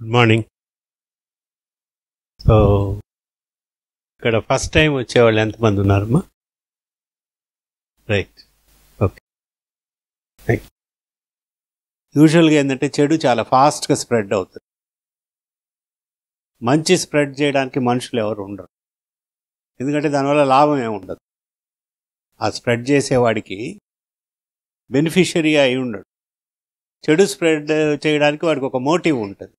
Good morning. So ఇక్కడ first time వచ్చేవాళ్ళు ఎంతమంది ఉన్నారమ్మా? Right, okay, thank you. యూజువల్గా ఏంటంటే చెడు చాలా ఫాస్ట్గా స్ప్రెడ్ అవుతుంది. మంచి స్ప్రెడ్ చేయడానికి మనుషులు ఎవరు ఉండరు, ఎందుకంటే దానివల్ల లాభం ఏమి ఉండదు. ఆ స్ప్రెడ్ చేసేవాడికి బెనిఫిషియరీ అయి ఉండడు. చెడు స్ప్రెడ్ చేయడానికి వాడికి ఒక మోటివ్ ఉంటుంది.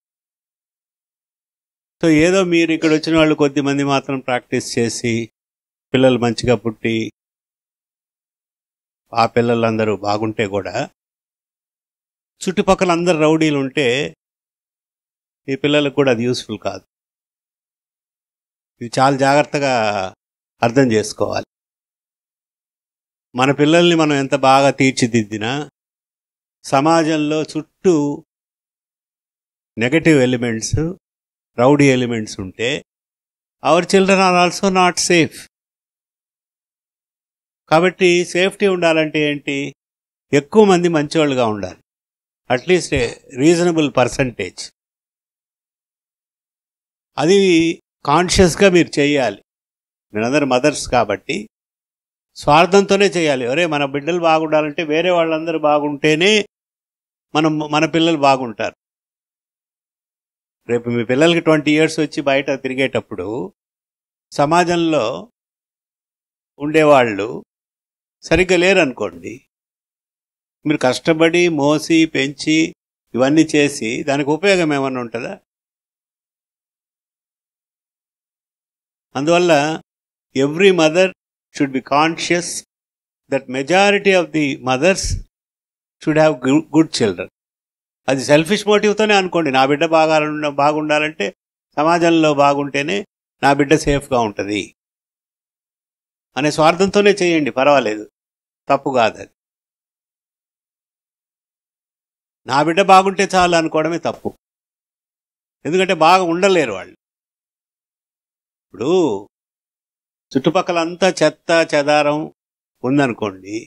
సో ఏదో మీరు ఇక్కడ వచ్చిన వాళ్ళు కొద్దిమంది మాత్రం ప్రాక్టీస్ చేసి పిల్లలు మంచిగా పుట్టి ఆ పిల్లలందరూ బాగుంటే కూడా చుట్టుపక్కల అందరు రౌడీలు ఉంటే ఈ పిల్లలకు కూడా అది యూస్ఫుల్ కాదు. ఇది చాలా జాగ్రత్తగా అర్థం చేసుకోవాలి. మన పిల్లల్ని మనం ఎంత బాగా తీర్చిదిద్దినా సమాజంలో చుట్టూ నెగటివ్ ఎలిమెంట్స్, రౌడీ ఎలిమెంట్స్ ఉంటే our children are also not safe. కాబట్టి సేఫ్టీ ఉండాలంటే ఏంటి? ఎక్కువ మంది మంచివాళ్ళుగా ఉండాలి, అట్లీస్ట్ రీజనబుల్ పర్సంటేజ్. అది కాన్షియస్గా మీరు చేయాలి. మీరందరూ మదర్స్ కాబట్టి స్వార్థంతోనే చేయాలి. ఒరే మన బిడ్డలు బాగుండాలంటే వేరే వాళ్ళందరూ బాగుంటేనే మన పిల్లలు బాగుంటారు. రేపు మీ పిల్లలకి 20 years వచ్చి బయట తిరిగేటప్పుడు సమాజంలో ఉండేవాళ్ళు సరిగ్గా లేరనుకోండి, మీరు కష్టపడి మోసి పెంచి ఇవన్నీ చేసి దానికి ఉపయోగం ఏమన్నా ఉంటుందా? అందువల్ల every mother should be conscious that majority of the mothers should have good children. అది సెల్ఫిష్ మోటివ్తోనే అనుకోండి. నా బిడ్డ బాగుండాలంటే సమాజంలో బాగుంటేనే నా బిడ్డ సేఫ్గా ఉంటుంది అనే స్వార్థంతోనే చేయండి, పర్వాలేదు, తప్పు కాదు. అది నా బిడ్డ బాగుంటే చాలు అనుకోవడమే తప్పు. ఎందుకంటే బాగా ఉండలేరు వాళ్ళు. ఇప్పుడు చుట్టుపక్కల అంతా చెత్త చెదారం ఉందనుకోండి,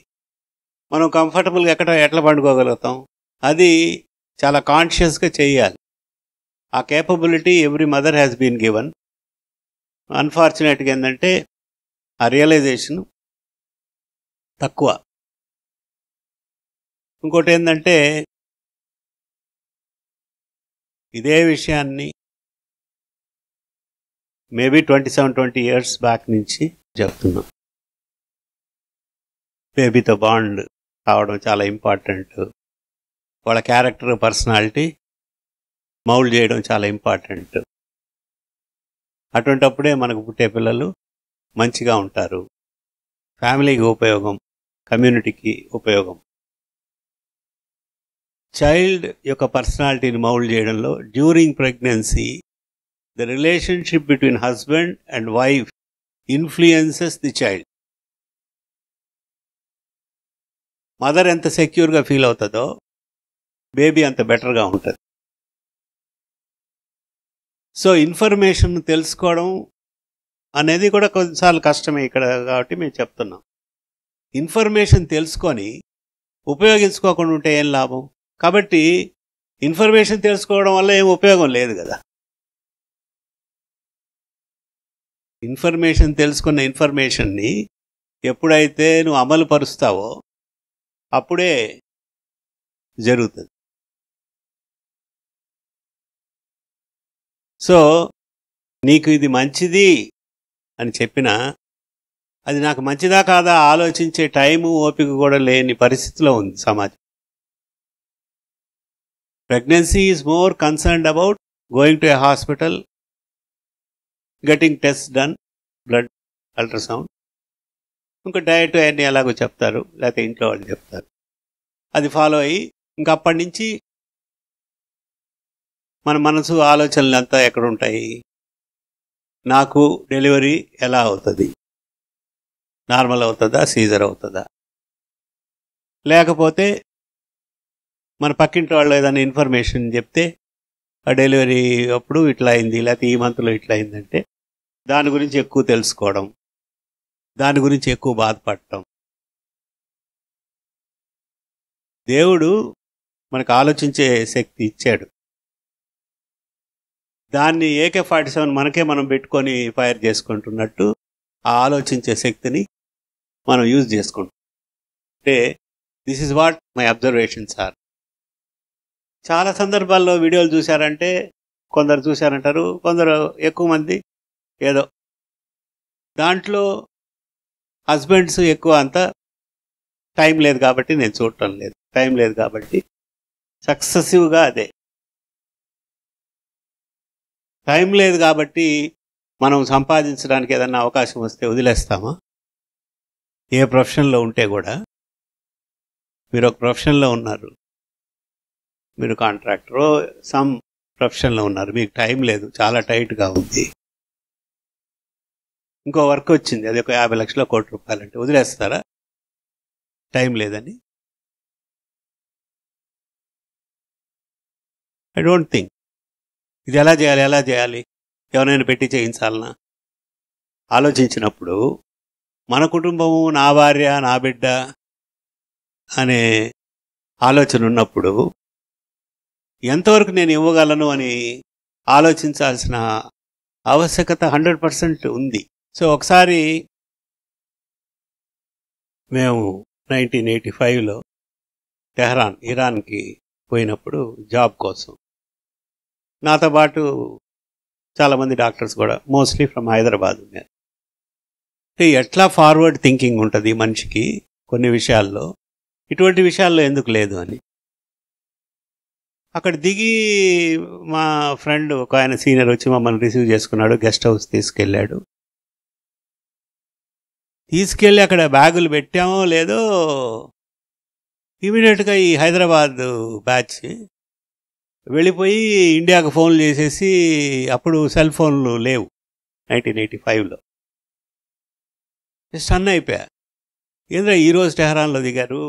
మనం కంఫర్టబుల్గా ఎట్లా పండుకోగలుగుతాం? అది చాలా కాన్షియస్గా చేయాలి. ఆ capability every mother has been given. అన్ఫార్చునేట్గా ఏంటంటే ఆ రియలైజేషన్ తక్కువ. ఇంకోటి ఏంటంటే ఇదే విషయాన్ని మేబీ 27-20 years బ్యాక్ నుంచి చెప్తున్నాం. బేబీతో బాండ్ కావడం చాలా ఇంపార్టెంట్. వాళ్ళ క్యారెక్టర్, పర్సనాలిటీ మౌల్డ్ చేయడం చాలా ఇంపార్టెంట్. అటువంటప్పుడే మనకు పుట్టే పిల్లలు మంచిగా ఉంటారు. ఫ్యామిలీకి ఉపయోగం, కమ్యూనిటీకి ఉపయోగం. చైల్డ్ యొక్క పర్సనాలిటీని మౌల్డ్ చేయడంలో during pregnancy the relationship between husband and wife influences the child. Mother ఎంత సెక్యూర్గా ఫీల్ అవుతుందో బేబీ అంత బెటర్గా ఉంటుంది. సో ఇన్ఫర్మేషన్ తెలుసుకోవడం అనేది కూడా కొన్నిసార్లు కష్టమే ఇక్కడ, కాబట్టి మేము చెప్తున్నాం. ఇన్ఫర్మేషన్ తెలుసుకొని ఉపయోగించుకోకుండా ఉంటే ఏం లాభం? కాబట్టి ఇన్ఫర్మేషన్ తెలుసుకోవడం వల్ల ఏం ఉపయోగం లేదు కదా. ఇన్ఫర్మేషన్ తెలుసుకున్న ఇన్ఫర్మేషన్ని ఎప్పుడైతే నువ్వు అమలు పరుస్తావో అప్పుడే జరుగుతుంది. సో నీకు ఇది మంచిది అని చెప్పినా అది నాకు మంచిదా కాదా ఆలోచించే టైము, ఓపిక కూడా లేని పరిస్థితిలో ఉంది సమాజం. Pregnancy is more concerned about going to A hospital, getting test done, blood ultrasound, ఇంకా డయట్ అన్నీ ఎలాగో చెప్తారు, లేకపోతే ఇంట్లో వాళ్ళు చెప్తారు. అది ఫాలో అయ్యి ఇంకా అప్పటి నుంచి మన మనసు, ఆలోచనలు అంతా ఎక్కడుంటాయి? నాకు డెలివరీ ఎలా అవుతుంది? నార్మల్ అవుతుందా, సీజర్ అవుతుందా? లేకపోతే మన పక్కింటి వాళ్ళు ఏదైనా ఇన్ఫర్మేషన్ చెప్తే ఆ డెలివరీ అప్పుడు ఇట్లా అయింది, లేకపోతే ఈ మంత్లో ఇట్లా అయిందంటే దాని గురించి ఎక్కువ తెలుసుకోవడం, దాని గురించి ఎక్కువ బాధపడటం. దేవుడు మనకు ఆలోచించే శక్తి ఇచ్చాడు. దాన్ని AK-47 మనకే మనం పెట్టుకొని ఫైర్ చేసుకుంటున్నట్టు ఆ ఆలోచించే శక్తిని మనం యూజ్ చేసుకుంటాం. అంటే this is what my observations are. చాలా సందర్భాల్లో వీడియోలు చూశారంటే కొందరు చూశారంటారు, కొందరు ఎక్కువ మంది ఏదో దాంట్లో హస్బెండ్స్ ఎక్కువ అంతా టైం లేదు కాబట్టి నేను చూడటం లేదు, టైం లేదు కాబట్టి సక్సెసివ్గా అదే టైం లేదు కాబట్టి మనం సంపాదించడానికి ఏదన్నా అవకాశం వస్తే వదిలేస్తామా? ఏ ప్రొఫెషన్లో ఉంటే కూడా. మీరు ఒక ప్రొఫెషన్లో ఉన్నారు, మీరు కాంట్రాక్టరో సమ్ ప్రొఫెషన్లో ఉన్నారు, మీకు టైం లేదు, చాలా టైట్గా ఉంది, ఇంకో వర్క్ వచ్చింది, అది ఒక 50 లక్షల కోటి రూపాయలు అంటే వదిలేస్తారా టైం లేదని? I don't think. ఇది ఎలా చేయాలి ఎవరైనా పెట్టి చేయించాలనా ఆలోచించినప్పుడు మన కుటుంబము, నా భార్య, నా బిడ్డ అనే ఆలోచన ఉన్నప్పుడు ఎంతవరకు నేను ఇవ్వగలను అని ఆలోచించాల్సిన ఆవశ్యకత 100% ఉంది. సో ఒకసారి మేము 1985లో టెహరాన్, ఇరాన్కి పోయినప్పుడు జాబ్ కోసం నాతో పాటు చాలామంది డాక్టర్స్ కూడా మోస్ట్లీ ఫ్రమ్ హైదరాబాద్ ఉన్నారు. అంటే ఎట్లా ఫార్వర్డ్ థింకింగ్ ఉంటుంది మనిషికి కొన్ని విషయాల్లో, ఇటువంటి విషయాల్లో ఎందుకు లేదు అని. అక్కడ దిగి మా ఫ్రెండ్ ఒక ఆయన సీనియర్ వచ్చి మమ్మల్ని రిసీవ్ చేసుకున్నాడు, గెస్ట్ హౌస్ తీసుకెళ్ళాడు. తీసుకెళ్ళి అక్కడ బ్యాగులు పెట్టామో లేదో ఇమీడియట్గా ఈ హైదరాబాద్ బ్యాచ్ వెళ్ళిపోయి ఇండియాకు ఫోన్లు చేసేసి, అప్పుడు సెల్ ఫోన్లు లేవు 1985లో. స్టన్ అయిపోయా. ఏంద్రా ఈరోజు టెహరాన్లో దిగారు,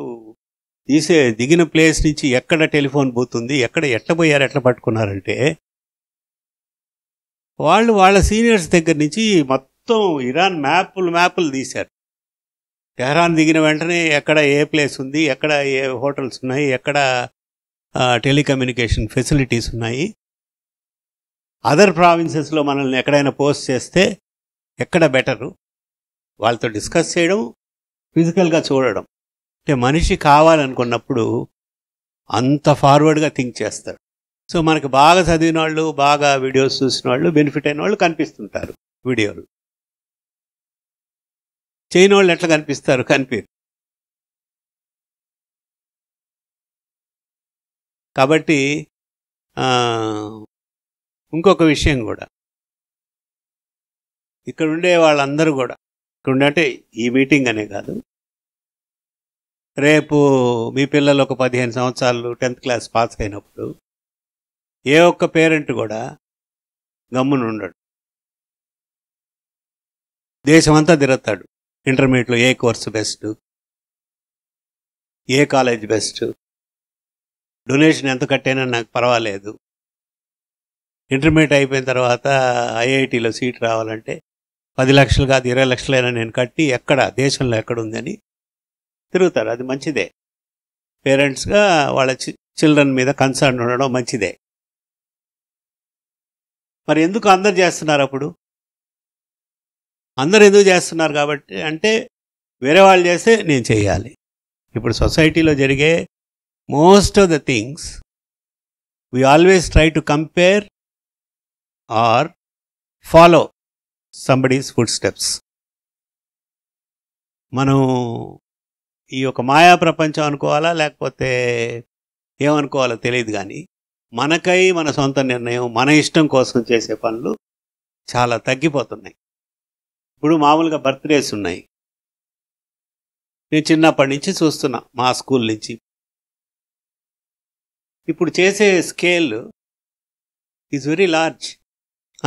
దిగిన ప్లేస్ నుంచి ఎక్కడ టెలిఫోన్ బూత్ ఉంది, ఎట్లా పోయారు, ఎట్లా పట్టుకున్నారంటే వాళ్ళు వాళ్ళ సీనియర్స్ దగ్గర నుంచి మొత్తం ఇరాన్ మ్యాపులు తీశారు. టెహరాన్ దిగిన వెంటనే ఎక్కడ ఏ ప్లేస్ ఉంది, ఎక్కడ ఏ హోటల్స్ ఉన్నాయి, ఎక్కడ టెలికమ్యూనికేషన్ ఫెసిలిటీస్ ఉన్నాయి, అదర్ ప్రావిన్సెస్లో మనల్ని ఎక్కడైనా పోస్ట్ చేస్తే ఎక్కడ బెటరు, వాళ్ళతో డిస్కస్ చేయడం, ఫిజికల్గా చూడడం. అంటే మనిషి కావాలనుకున్నప్పుడు అంత ఫార్వర్డ్గా థింక్ చేస్తాడు. సో మనకి బాగా చదివిన వాళ్ళు, బాగా వీడియోస్ చూసిన వాళ్ళు, బెనిఫిట్ అయిన వాళ్ళు కనిపిస్తుంటారు వీడియోలు. చేయని వాళ్ళు ఎట్లా కనిపిస్తారు? కనిపించరు. కాబట్టి ఇంకొక విషయం కూడా, ఇక్కడ ఉండే వాళ్ళందరూ కూడా, ఇక్కడ ఉండే అంటే ఈ మీటింగ్ అనే కాదు, రేపు మీ పిల్లలు ఒక 15 సంవత్సరాలు 10th క్లాస్ పాస్ అయినప్పుడు ఏ ఒక్క పేరెంట్ కూడా గమ్మున ఉండడు, దేశమంతా తిరుగుతాడు. ఇంటర్మీడియట్లో ఏ కోర్సు బెస్ట్, ఏ కాలేజ్ బెస్ట్, డొనేషన్ ఎంత కట్టైనా నాకు పర్వాలేదు, ఇంటర్మీడియట్ అయిపోయిన తర్వాత IITలో సీట్ రావాలంటే 10 లక్షలు కాదు 20 లక్షలైనా నేను కట్టి ఎక్కడ దేశంలో ఎక్కడుందని తిరుగుతారు. అది మంచిదే. పేరెంట్స్గా వాళ్ళ చిల్డ్రన్ మీద కన్సర్న్ ఉండడం మంచిదే. మరి ఎందుకు అందరు చేస్తున్నారు? అప్పుడు అందరు ఎందుకు చేస్తున్నారు? కాబట్టి అంటే వేరే వాళ్ళు చేస్తే నేను చేయాలి. ఇప్పుడు సొసైటీలో జరిగే most of the things we always try to compare or follow somebody's footsteps. మనం ఈ యొక్క మాయా ప్రపంచం అనుకోవాలా లేకపోతే ఏమనుకోవాలో తెలియదు, కానీ మనకై మన సొంత నిర్ణయం, మన ఇష్టం కోసం చేసే పనులు చాలా తగ్గిపోతున్నాయి. ఇప్పుడు మామూలుగా బర్త్డేస్ ఉన్నాయి, నేను చిన్నప్పటి నుంచి చూస్తున్నా, మా స్కూల్ నుంచి. ఇప్పుడు చేసే స్కేల్ ఈజ్ వెరీ లార్జ్.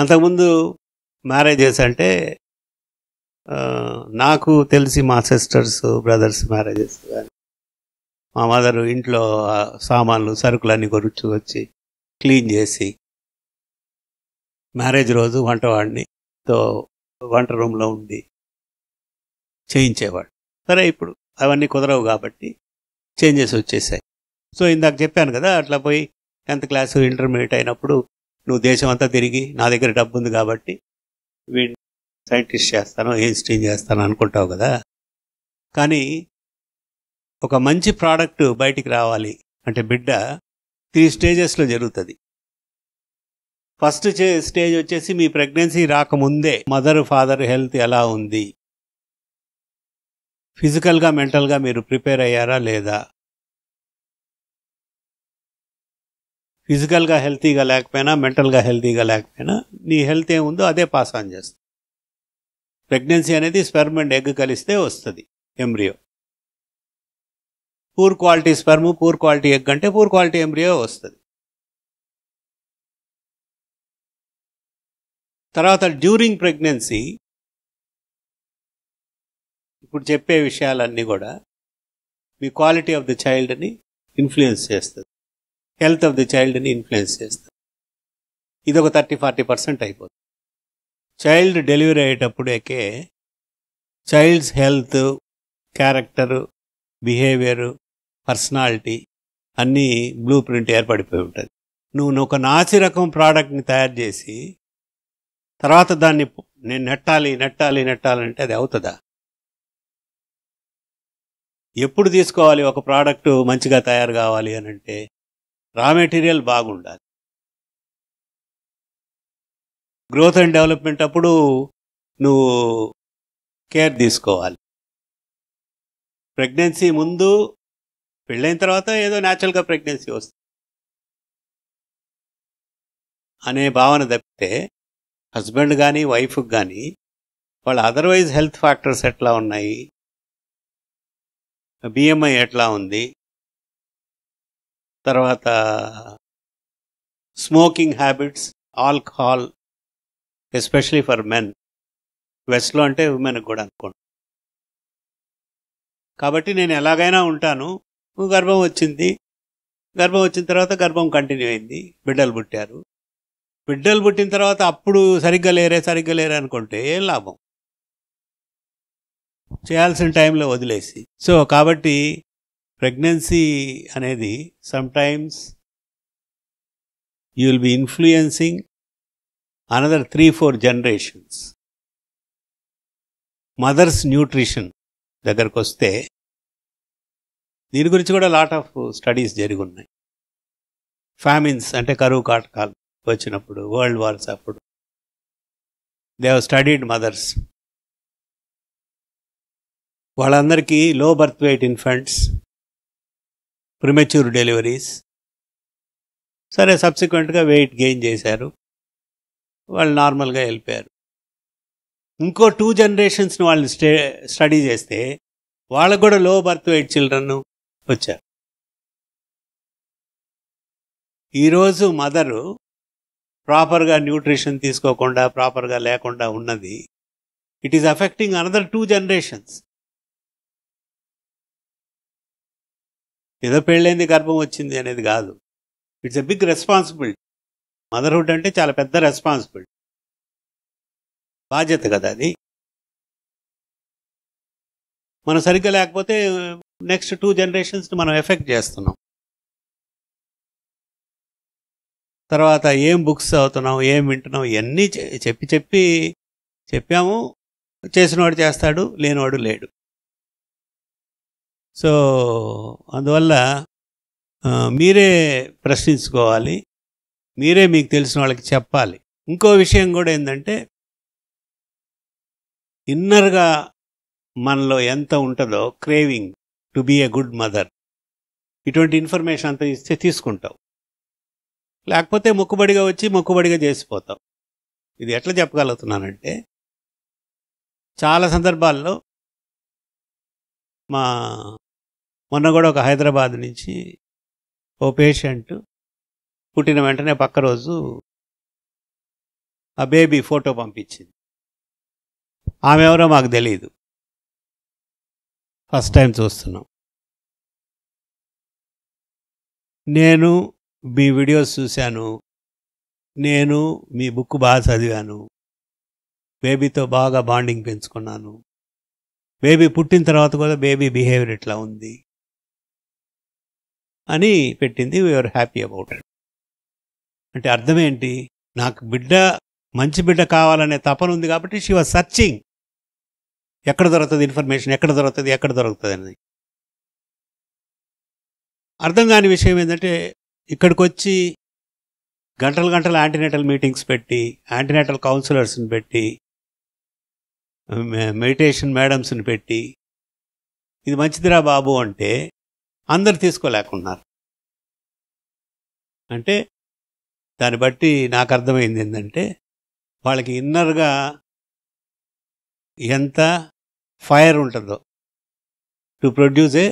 అంతకుముందు మ్యారేజెస్ అంటే నాకు తెలిసి మా సిస్టర్స్ బ్రదర్స్ మ్యారేజెస్ కానీ మా మదరు ఇంట్లో సామాన్లు సరుకులన్నీ వచ్చి క్లీన్ చేసి మ్యారేజ్ రోజు వంటవాడినితో వంట రూమ్లో ఉండి చేయించేవాడు. సరే ఇప్పుడు అవన్నీ కుదరవు కాబట్టి చేంజెస్ వచ్చేసాయి. సో ఇందాక చెప్పాను కదా, అట్లా పోయి 10th క్లాసు ఇంటర్మీడియట్ అయినప్పుడు నువ్వు దేశం అంతా తిరిగి నా దగ్గర డబ్బు ఉంది కాబట్టి వీడిని సైంటిస్ట్ చేస్తాను, ఐన్స్టీన్ చేస్తాను అనుకుంటావు కదా. కానీ ఒక మంచి ప్రోడక్ట్ బయటికి రావాలి అంటే బిడ్డ 3 స్టేజెస్లో జరుగుతుంది. ఫస్ట్ స్టేజ్ వచ్చేసి మీ ప్రెగ్నెన్సీ రాకముందే మదర్ ఫాదర్ హెల్త్ ఎలా ఉంది, ఫిజికల్గా మెంటల్గా మీరు ప్రిపేర్ అయ్యారా లేదా. ఫిజికల్గా హెల్తీగా లేకపోయినా మెంటల్గా హెల్తీగా లేకపోయినా నీ హెల్త్ ఏముందో అదే పాస్ ఆన్ చేస్తుంది. ప్రెగ్నెన్సీ అనేది స్పెర్మ్ అండ్ ఎగ్ కలిస్తే వస్తుంది embryo. Poor quality sperm poor quality egg అంటే పూర్ క్వాలిటీ ఎంబ్రియో వస్తుంది. తర్వాత డ్యూరింగ్ ప్రెగ్నెన్సీ ఇప్పుడు చెప్పే విషయాలన్నీ కూడా మీ క్వాలిటీ ఆఫ్ ది చైల్డ్ని ఇన్ఫ్లుయెన్స్ చేస్తుంది, హెల్త్ ఆఫ్ ది చైల్డ్ని ఇన్ఫ్లుయెన్స్ చేస్తుంది. ఇది ఒక 30-40% అయిపోతుంది. చైల్డ్ డెలివరీ అయ్యేటప్పుడే child's health, character, behaviour, personality అన్నీ బ్లూ ప్రింట్ ఏర్పడిపోయి ఉంటుంది. నువ్వు ఒక నాసి రకం ప్రోడక్ట్ని తయారు చేసి తర్వాత దాన్ని నేను నెట్టాలంటే అది అవుతుందా? ఎప్పుడు తీసుకోవాలి ఒక ప్రోడక్ట్ మంచిగా తయారు కావాలి అని అంటే రా మెటీరియల్ బాగుండాలి. గ్రోత్ అండ్ డెవలప్మెంట్ అప్పుడు నువ్వు కేర్ తీసుకోవాలి. ప్రెగ్నెన్సీ ముందు పెళ్ళైన తర్వాత ఏదో న్యాచురల్గా ప్రెగ్నెన్సీ వస్తుంది అనే భావన తప్పితే హస్బెండ్ కానీ వైఫ్కి కానీ వాళ్ళ అదర్వైజ్ హెల్త్ ఫ్యాక్టర్స్ ఎట్లా ఉన్నాయి, బిఎంఐ ఎట్లా ఉంది, తర్వాత smoking habits, alcohol especially for men, వెస్ట్లో అంటే ఉమెన్కి కూడా అనుకోండి. కాబట్టి నేను ఎలాగైనా ఉంటాను. గర్భం వచ్చింది, గర్భం వచ్చిన తర్వాత గర్భం కంటిన్యూ అయింది, బిడ్డలు పుట్టారు. బిడ్డలు పుట్టిన తర్వాత అప్పుడు సరిగ్గా లేరే అనుకుంటే ఏం లాభం, చేయాల్సిన టైంలో వదిలేసి. సో కాబట్టి ప్రెగ్నెన్సీ అనేది sometimes you will be influencing another 3-4 generations. Mother's nutrition దగ్గరకు వస్తే దీని గురించి కూడా లాట్ ఆఫ్ స్టడీస్ జరిగి ఉన్నాయి. ఫ్యామిన్స్ అంటే కరువు కాటకాలు వచ్చినప్పుడు, వరల్డ్ వార్స్ అప్పుడు దే హావ్ స్టడీడ్ మదర్స్. వాళ్ళందరికీ low birth weight infants, premature deliveries. సరే సబ్సిక్వెంట్గా వెయిట్ గెయిన్ చేశారు, వాళ్ళు నార్మల్గా వెళ్ళిపోయారు. ఇంకో 2 జనరేషన్స్ని వాళ్ళు స్టడీ చేస్తే వాళ్ళకు కూడా లో బర్త్ వెయిట్ చిల్డ్రన్ వచ్చారు. ఈరోజు మదరు ప్రాపర్గా న్యూట్రిషన్ తీసుకోకుండా ప్రాపర్గా లేకుండా ఉన్నది, it is affecting another 2 generations. ఏదో పెళ్ళైంది గర్భం వచ్చింది అనేది కాదు, it's a big responsibility. Motherhood అంటే చాలా పెద్ద రెస్పాన్సిబిలిటీ, బాధ్యత కదా అది. మనం సరిగ్గా లేకపోతే నెక్స్ట్ 2 జనరేషన్స్ని మనం ఎఫెక్ట్ చేస్తున్నాం. తర్వాత ఏం బుక్స్ చదువుతున్నాం, ఏం వింటున్నాం, ఇవన్నీ చెప్పాము. చేసినవాడు చేస్తాడు, లేనివాడు లేడు. సో అందువల్ల మీరే ప్రశ్నించుకోవాలి, మీరే మీకు తెలిసిన వాళ్ళకి చెప్పాలి. ఇంకో విషయం కూడా ఏంటంటే ఇన్నర్గా మనలో ఎంత ఉంటుందో craving to be a good mother, ఇటువంటి ఇన్ఫర్మేషన్ అంతా ఇస్తే తీసుకుంటావు. లేకపోతే మొక్కుబడిగా వచ్చి మొక్కుబడిగా చేసిపోతావు. ఇది ఎట్లా చెప్పగలుగుతున్నానంటే చాలా సందర్భాల్లో మొన్న కూడా ఒక హైదరాబాద్ నుంచి ఓ పేషెంట్ పుట్టిన వెంటనే పక్క రోజు ఆ బేబీ ఫోటో పంపించింది. ఆమె ఎవరో మాకు తెలియదు, ఫస్ట్ టైం చూస్తున్నాం. నేను మీ వీడియోస్ చూశాను, నేను మీ బుక్ బాగా చదివాను, బేబీతో బాగా బాండింగ్ పెంచుకున్నాను, బేబీ పుట్టిన తర్వాత కూడా బేబీ బిహేవియర్ ఇట్లా ఉంది అని పెట్టింది. We are happy about it. అంటే అర్థం ఏంటి? నాకు మంచి బిడ్డ కావాలనే తపన ఉంది కాబట్టి షీ వాజ్ సర్చింగ్. ఎక్కడ దొరుకుతుంది ఇన్ఫర్మేషన్, ఎక్కడ దొరుకుతుంది అనేది అర్థం కాని విషయం ఏంటంటే, ఇక్కడికి వచ్చి గంటలు యాంటీనేటల్ మీటింగ్స్ పెట్టి, యాంటీనేటల్ కౌన్సిలర్స్ని పెట్టి, మెడిటేషన్ మేడమ్స్ని పెట్టి, ఇది మంచిదిరా బాబు అంటే అందరు తీసుకోలేకున్నారు. అంటే దాన్ని బట్టి నాకు అర్థమైంది ఏంటంటే, వాళ్ళకి ఇన్నర్గా ఎంత ఫైర్ ఉంటుందో to produce a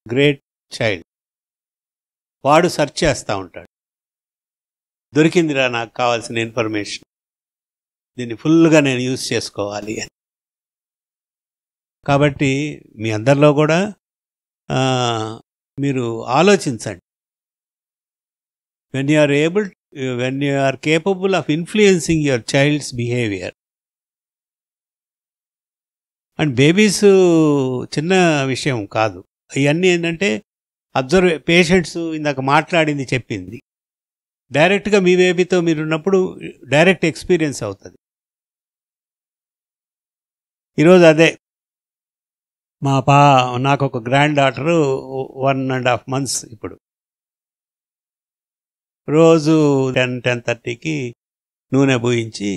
great child. వాడు సెర్చ్ చేస్తూ ఉంటాడు, దొరికిందిరా నాకు కావాల్సిన ఇన్ఫర్మేషన్, దీన్ని ఫుల్గా నేను యూజ్ చేసుకోవాలి అని. కాబట్టి మీ అందరిలో కూడా మీరు ఆలోచించండి. when you are capable of influencing your child's behavior. And babies చిన్న విషయం కాదు. ఇవన్నీ ఏంటంటే పేషెంట్స్ ఇందాక మాట్లాడింది చెప్పింది డైరెక్ట్గా మీ బేబీతో మీరు ఉన్నప్పుడు డైరెక్ట్ ఎక్స్పీరియన్స్ అవుతుంది. ఈరోజు అదే నాకు ఒక గ్రాండ్ డాటరు 1.5 months ఇప్పుడు. రోజు 10-10:30కి నూనె పూయించి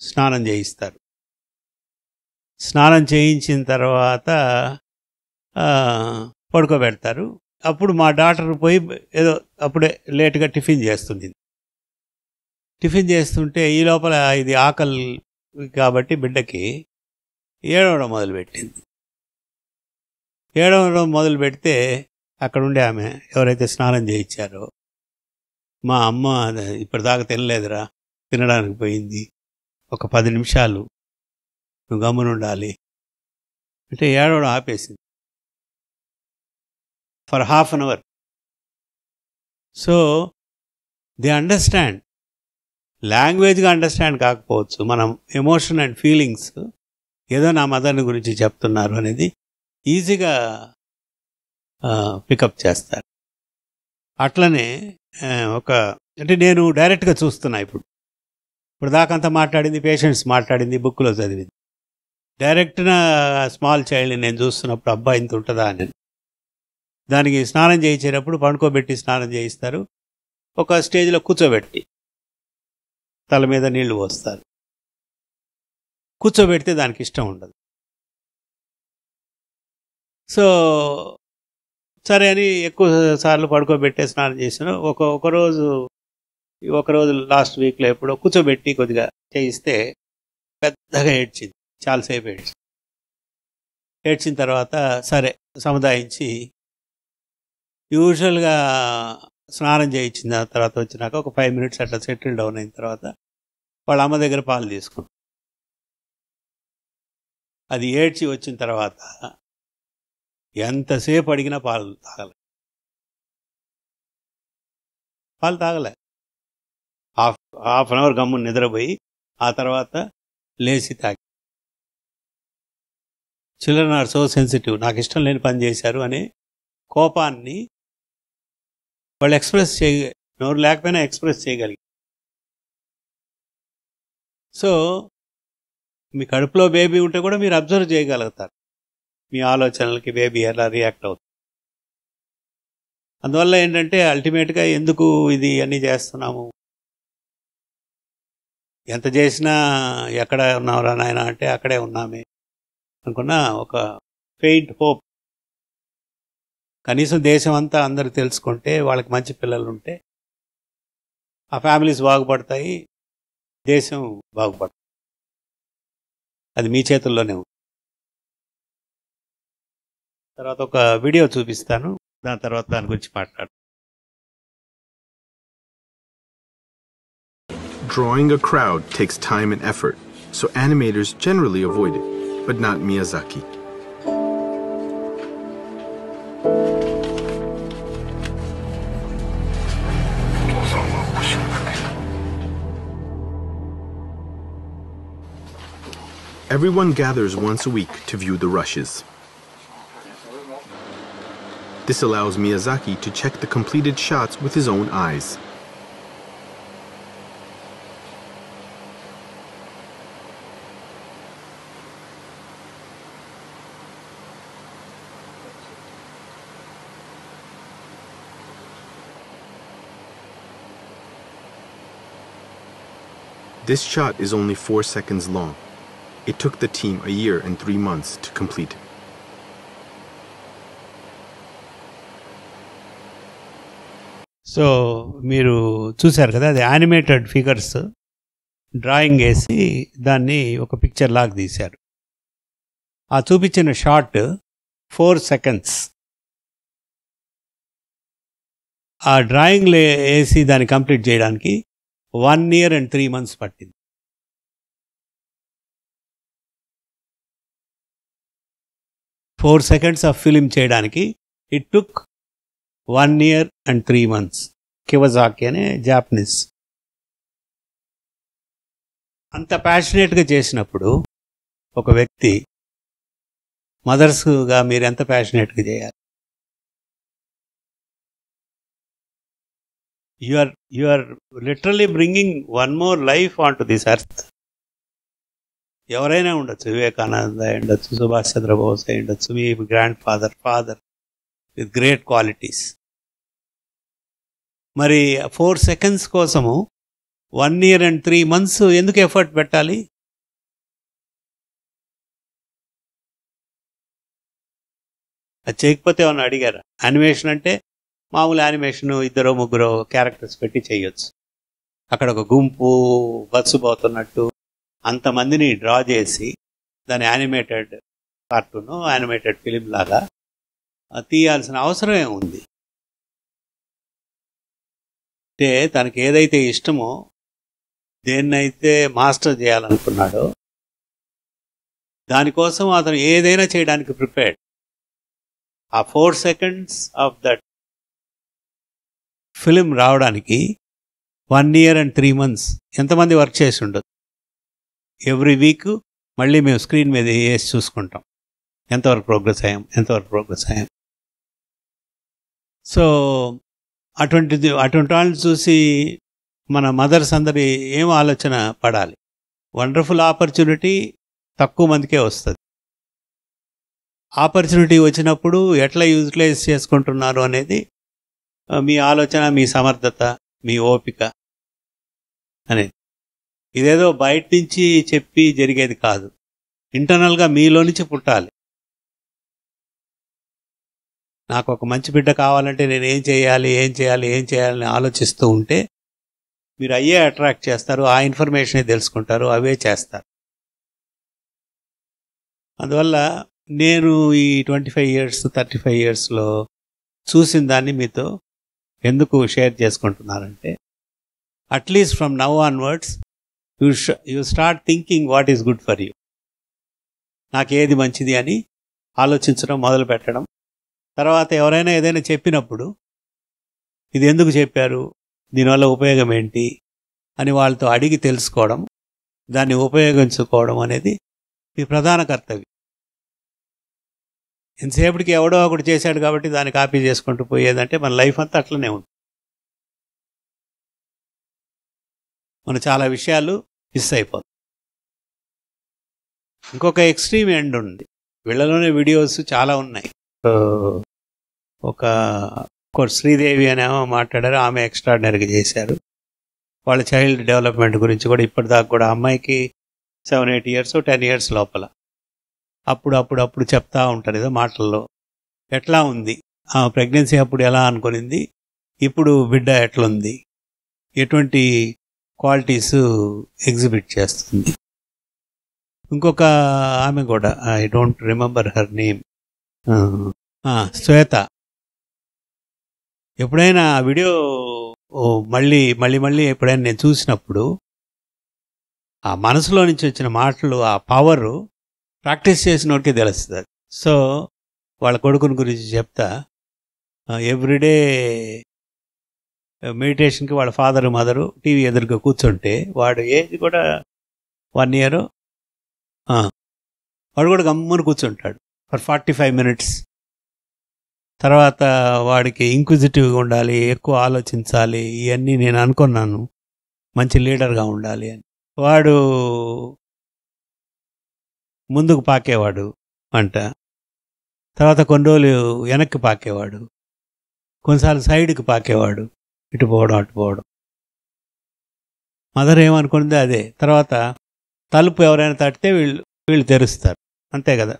స్నానం చేయిస్తారు. స్నానం చేయించిన తర్వాత పడుకోబెడతారు. అప్పుడు మా డాటర్ పోయి ఏదో అప్పుడే లేటుగా టిఫిన్ చేస్తుంది. టిఫిన్ చేస్తుంటే ఈ లోపల ఇది ఆకలి కాబట్టి బిడ్డకి ఏడవడం మొదలుపెట్టింది. ఏడవడం మొదలు పెడితే అక్కడుండే ఆమె ఎవరైతే స్నానం చేయించారో, మా అమ్మ ఇప్పటిదాకా తినలేదురా, తినడానికి పోయింది, ఒక 10 నిమిషాలు నువ్వు గమ్మునుండాలి అంటే ఏడవడం ఆపేసింది for ½ an hour. So they understand. లాంగ్వేజ్గా అండర్స్టాండ్ కాకపోవచ్చు, మనం ఎమోషన్ అండ్ ఫీలింగ్స్ ఏదో నా మదర్ని గురించి చెప్తున్నారు అనేది ఈజీగా పికప్ చేస్తారు. అట్లనే అంటే నేను డైరెక్ట్గా చూస్తున్నా. ఇప్పుడు దాకంతా మాట్లాడింది పేషెంట్స్ మాట్లాడింది బుక్లో చదివింది. డైరెక్ట్గా స్మాల్ చైల్డ్ని నేను చూస్తున్నప్పుడు అబ్బా ఇంత ఉంటుందా అని. దానికి స్నానం చేయించేటప్పుడు పండుకోబెట్టి స్నానం చేయిస్తారు. ఒక స్టేజ్లో కూర్చోబెట్టి తల మీద నీళ్లు పోస్తారు. కూర్చోబెడితే దానికి ఇష్టం ఉండదు. సో సరే అని ఎక్కువ సార్లు పడుకోబెట్టే స్నానం చేసాను. ఒకరోజు లాస్ట్ వీక్లో ఎప్పుడో కూర్చోబెట్టి కొద్దిగా చేయిస్తే పెద్దగా ఏడ్చింది, చాలాసేపు ఏడ్చిన తర్వాత సరే సముదాయించి యూజువల్గా స్నానం చేయించిన తర్వాత వచ్చినాక ఒక 5 minutes అట్లా సెటిల్ డౌన్ అయిన తర్వాత వాళ్ళ అమ్మ దగ్గర పాలు తీసుకున్నాం. అది ఏడ్చి వచ్చిన తర్వాత ఎంతసేపు అడిగినా పాలు తాగలే. హాఫ్ an hour గమ్మున నిద్రపోయి ఆ తర్వాత లేచి తాగి. Children are so sensitive. నాకు ఇష్టం లేని పని చేశారు అనే కోపాన్ని వాళ్ళు నోరు లేకపోయినా ఎక్స్ప్రెస్ చేయగలిగి. సో మీ కడుపులో బేబీ ఉంటే కూడా మీరు అబ్జర్వ్ చేయగలుగుతారు మీ ఆలోచనలకి బేబీ ఎలా రియాక్ట్ అవుతుంది. అందువల్ల ఏంటంటే అల్టిమేట్గా ఎందుకు ఇది అన్నీ చేస్తున్నాము, ఎంత చేసినా ఎక్కడ ఉన్నావురా నాయన అంటే అక్కడే ఉన్నామే అనుకున్న ఒక ఫెయింట్ హోప్. కనీసం దేశం అంతా అందరూ తెలుసుకుంటే, వాళ్ళకి మంచి పిల్లలు ఉంటే ఆ ఫ్యామిలీస్ బాగుపడతాయి, దేశం బాగుపడుతుంది. అది మీ చేతుల్లోనే ఉంది. తర్వాత ఒక వీడియో చూపిస్తాను, దాని తర్వాత దాని గురించి మాట్లాడు. Drawing a crowd takes time and effort, so animators generally avoid it, but not Miyazaki. Everyone gathers once a week to view the rushes. This allows Miyazaki to check the completed shots with his own eyes. This shot is only 4 seconds long. It took the team a year and 3 months to complete it. So మీరు చూశారు కదా, అది animated figures drawing వేసి దాన్ని ఒక picture లాగా తీశారు. ఆ చూపించిన షాట్ 4 సెకండ్స్. ఆ డ్రాయింగ్లో వేసి దాన్ని కంప్లీట్ చేయడానికి 1 year and 3 months పట్టింది. ఫోర్ సెకండ్స్ ఆఫ్ ఫిలిం చేయడానికి it took 1 year and 3 months. కివజాకి అనే జాపనీస్. అంత ప్యాషనేట్గా చేసినప్పుడు ఒక వ్యక్తి మదర్స్గా మీరు ఎంత ప్యాషనేట్గా చేయాలి? You are literally bringing one more life onto this earth. ఎవరైనా ఉండొచ్చు, వివేకానంద ఉండొచ్చు, సుభాష్ చంద్రబోస్ ఉండొచ్చు, మీ grand father with great qualities. మరి 4 seconds కోసము 1 year and 3 months ఎందుకు ఎఫర్ట్ పెట్టాలి? అది చేయకపోతే ఏమన్నా అడిగారా? యానిమేషన్ అంటే మామూలు యానిమేషన్, 2-3 క్యారెక్టర్స్ పెట్టి చేయొచ్చు. అక్కడ ఒక గుంపు బస్సు పోతున్నట్టు అంతమందిని డ్రా చేసి దాని యానిమేటెడ్ కార్టూన్, యానిమేటెడ్ ఫిలిం లాగా తీయాల్సిన అవసరం ఏముంది? అంటే తనకి ఏదైతే ఇష్టమో, దేన్నైతే మాస్టర్ చేయాలనుకున్నాడో దానికోసం అతను ఏదైనా చేయడానికి ప్రిపేర్డ్. ఆ 4 seconds ఆఫ్ దట్ ఫిలిం రావడానికి 1 year and 3 months ఎంతమంది వర్క్ చేసి ఉండదు? ఎవ్రీ వీక్ మళ్ళీ మేము స్క్రీన్ మీద వేసి చూసుకుంటాం ఎంతవరకు ప్రోగ్రెస్ అయ్యాం. సో అటువంటి వాళ్ళని చూసి మన మదర్స్ అందరి ఏం ఆలోచన పడాలి? వండర్ఫుల్ ఆపర్చునిటీ తక్కువ మందికే వస్తుంది. ఆపర్చునిటీ వచ్చినప్పుడు ఎట్లా యూటిలైజ్ చేసుకుంటున్నారు అనేది మీ ఆలోచన, మీ సమర్థత, మీ ఓపిక అనేది. ఇదేదో బయట నుంచి చెప్పి జరిగేది కాదు, ఇంటర్నల్గా మీలో నుంచి పుట్టాలి. నాకు ఒక మంచి బిడ్డ కావాలంటే నేను ఏం చేయాలి అని ఆలోచిస్తూ ఉంటే మీరు అయ్యే అట్రాక్ట్ చేస్తారు, ఆ ఇన్ఫర్మేషనే తెలుసుకుంటారు, అవే చేస్తారు. అందువల్ల నేను ఈ 25 years 35 yearsలో చూసిన దాన్ని మీతో ఎందుకు షేర్ చేసుకుంటున్నారంటే, at least from now onwards you start thinking what is good for you. నాకు ఏది మంచిది అని ఆలోచించడం మొదలు పెట్టడం. తర్వాత ఎవరైనా ఏదైనా చెప్పినప్పుడు ఇది ఎందుకు చెప్పారు, దీనివల్ల ఉపయోగం ఏంటి అని వాళ్ళతో అడిగి తెలుసుకోవడం, దాన్ని ఉపయోగించుకోవడం అనేది మీ ప్రధాన కర్తవ్యం. ఎంతసేపటికి ఎవడో ఒకటి చేశాడు కాబట్టి దాన్ని కాపీ చేసుకుంటూ పోయేదంటే మన లైఫ్ అంతా అట్లనే ఉంది. మన చాలా విషయాలు మిస్ అయిపోతాయి. ఇంకొక ఎక్స్ట్రీమ్ ఎండ్ ఉంది. వీళ్ళలోనే వీడియోస్ చాలా ఉన్నాయి. ఒక శ్రీదేవి అనేమో మాట్లాడారు, ఆమె ఎక్స్ట్రాడినరీగా చేశారు. వాళ్ళ చైల్డ్ డెవలప్మెంట్ గురించి కూడా ఇప్పటిదాకా కూడా అమ్మాయికి 7-8 years 10 years లోపల అప్పుడు చెప్తా ఉంటారు ఏదో మాటల్లో. ఎట్లా ఉంది ఆ ప్రెగ్నెన్సీ, అప్పుడు ఎలా అనుకునింది, ఇప్పుడు బిడ్డ ఎట్లుంది, ఎటువంటి క్వాలిటీస్ ఎగ్జిబిట్ చేస్తుంది. ఇంకొక ఆమె కూడా, I don't remember her name, Shweta. ఎప్పుడైనా ఆ వీడియో మళ్ళీ ఎప్పుడైనా నేను చూసినప్పుడు ఆ మనసులో నుంచి వచ్చిన మాటలు, ఆ పవరు ప్రాక్టీస్ చేసినోడికే తెలుస్తుంది. సో వాళ్ళ కొడుకుని గురించి చెప్తా, ఎవ్రీడే మెడిటేషన్కి వాళ్ళ ఫాదరు మదరు టీవీ ఎదురుగా కూర్చుంటే వాడు ఏజ్ కూడా 1 year, వాడు కూడా గమ్మున కూర్చుంటాడు ఫర్ 45 minutes. తర్వాత వాడికి ఇంక్విజిటివ్గా ఉండాలి, ఎక్కువ ఆలోచించాలి, ఇవన్నీ నేను అనుకున్నాను, మంచి లీడర్గా ఉండాలి అని. వాడు ముందుకు పాకేవాడు అంట, తర్వాత కొన్ని రోజులు వెనక్కి పాకేవాడు, కొన్నిసార్లు సైడ్కి పాకేవాడు, ఇటు పోవడం అటు పోవడం. మదర్ ఏమనుకుంది అదే. తర్వాత తలుపు ఎవరైనా తట్టితే వీళ్ళు తెరుస్తారు, అంతే కదా.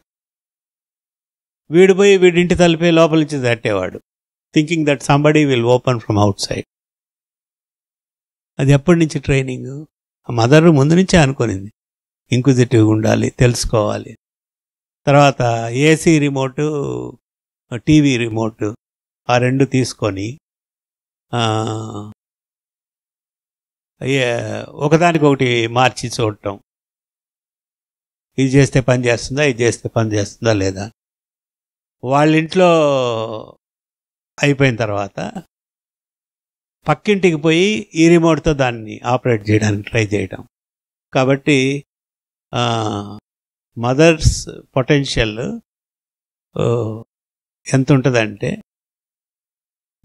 వీడు పోయి వీడింటి తలుపే లోపల నుంచి తట్టేవాడు, thinking that somebody will open from outside. అది ఎప్పటి నుంచి ట్రైనింగ్? ఆ మదర్ ముందు నుంచే అనుకునింది ఇంక్విజిటివ్గా ఉండాలి, తెలుసుకోవాలి. తర్వాత ఏసీ రిమోటు, టీవీ రిమోటు ఆ రెండు తీసుకొని ఒకదానికొకటి మార్చి చూడటం, ఇది చేస్తే పని చేస్తుందా, ఇది చేస్తే పని చేస్తుందా లేదా. వాళ్ళ ఇంట్లో అయిపోయిన తర్వాత పక్కింటికి పోయి ఈ రిమోట్తో దాన్ని ఆపరేట్ చేయడానికి ట్రై చేయటం. కాబట్టి మదర్స్ పొటెన్షియల్ ఎంత ఉంటుందంటే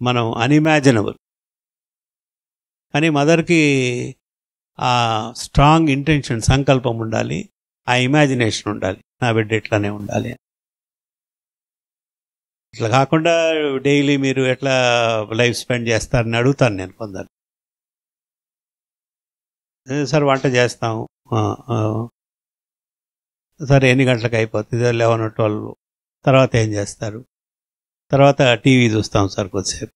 మనం అన్ఇమాజినబుల్. కానీ మదర్కి ఆ స్ట్రాంగ్ ఇంటెన్షన్, సంకల్పం ఉండాలి, ఆ ఇమాజినేషన్ ఉండాలి, నా బిడ్డ ఇట్లానే ఉండాలి. ఇట్లా కాకుండా డైలీ మీరు ఎట్లా లైఫ్ స్పెండ్ చేస్తారని అడుగుతాను నేను కొందరు. సార్ వంట చేస్తాం, సరే ఎన్ని గంటలకు అయిపోతుంది, 11 or 12, తర్వాత ఏం చేస్తారు, తర్వాత టీవీ చూస్తాం సార్ కొద్దిసేపు,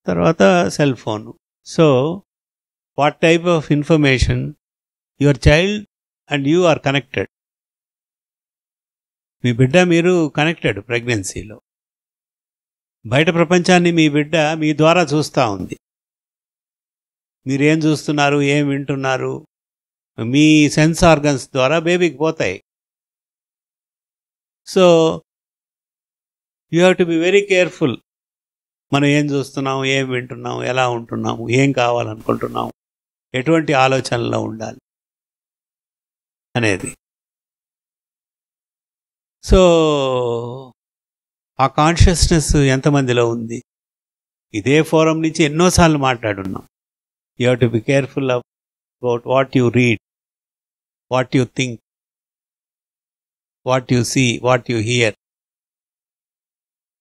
తర్వాత cell phone. So what type of information your child and you are connected. మీ బిడ్డ మీరు కనెక్టెడ్ ప్రెగ్నెన్సీలో. బయట ప్రపంచాన్ని మీ బిడ్డ మీ ద్వారా చూస్తూ ఉంది. మీరేం చూస్తున్నారు, ఏం వింటున్నారు, మీ సెన్స్ ఆర్గన్స్ ద్వారా బేబీకి పోతాయి. So you have to be very careful. మనం ఏం చూస్తున్నాం, ఏం వింటున్నాం, ఎలా ఉంటున్నాము, ఏం కావాలనుకుంటున్నాం, ఎటువంటి ఆలోచనలో ఉండాలి అనేది. సో ఆ కాన్షియస్నెస్ ఎంతమందిలో ఉంది? ఇదే ఫోరం నుంచి ఎన్నోసార్లు మాట్లాడున్నాం. You have to be careful about what you read, what you think, what you see, what you hear.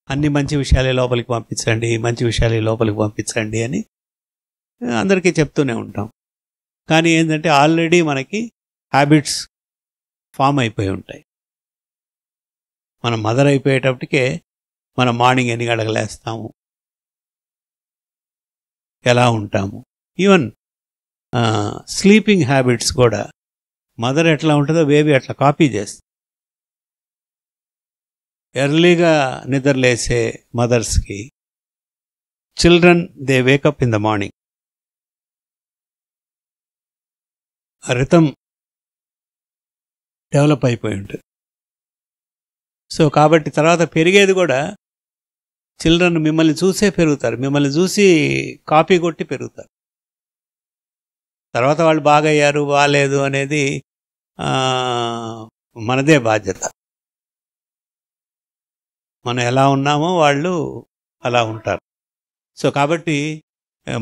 అన్ని మంచి విషయాలే లోపలికి పంపించండి, మంచి విషయాలే లోపలికి పంపించండి అని అందరికీ చెప్తూనే ఉంటాం. కానీ ఏంటంటే ఆల్రెడీ మనకి హ్యాబిట్స్ ఫామ్ అయిపోయి ఉంటాయి. మనం మదర్ అయిపోయేటప్పటికే మనం మార్నింగ్ ఎన్ని గంటలకు లేస్తాము, ఎలా ఉంటాము, ఈవెన్ స్లీపింగ్ హ్యాబిట్స్ కూడా మదర్ ఎట్లా ఉంటుందో బేబీ అట్లా కాపీ చేస్తుంది. ఎర్లీగా నిద్రలేసే మదర్స్కి children they wake up in the morning. Rhythm develop అయిపోయి ఉంటుంది. సో కాబట్టి తర్వాత పెరిగేది కూడా చిల్డ్రన్ మిమ్మల్ని చూసే పెరుగుతారు, మిమ్మల్ని చూసి కాపీ కొట్టి పెరుగుతారు. తర్వాత వాళ్ళు బాగయ్యారు బాగాలేదు అనేది మనదే బాధ్యత. మనం ఎలా ఉన్నామో వాళ్ళు అలా ఉంటారు. సో కాబట్టి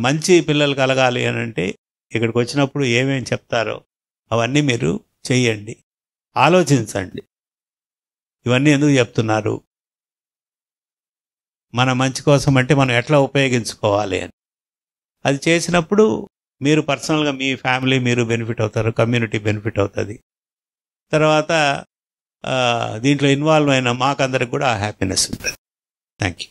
మంచి పిల్లలు కలగాలి అని అంటే ఇక్కడికి వచ్చినప్పుడు ఏమేమి చెప్తారో అవన్నీ మీరు చెయ్యండి, ఆలోచించండి. ఇవన్నీ ఎందుకు చెప్తున్నారు, మన మంచి కోసం అంటే మనం ఎట్లా ఉపయోగించుకోవాలి అని. అది చేసినప్పుడు మీరు పర్సనల్గా మీ ఫ్యామిలీ మీరు బెనిఫిట్ అవుతారు, కమ్యూనిటీ బెనిఫిట్ అవుతుంది. తర్వాత దీంట్లో ఇన్వాల్వ్ అయిన మాకందరికి కూడా హ్యాపీనెస్ ఉంటుంది. Thank you.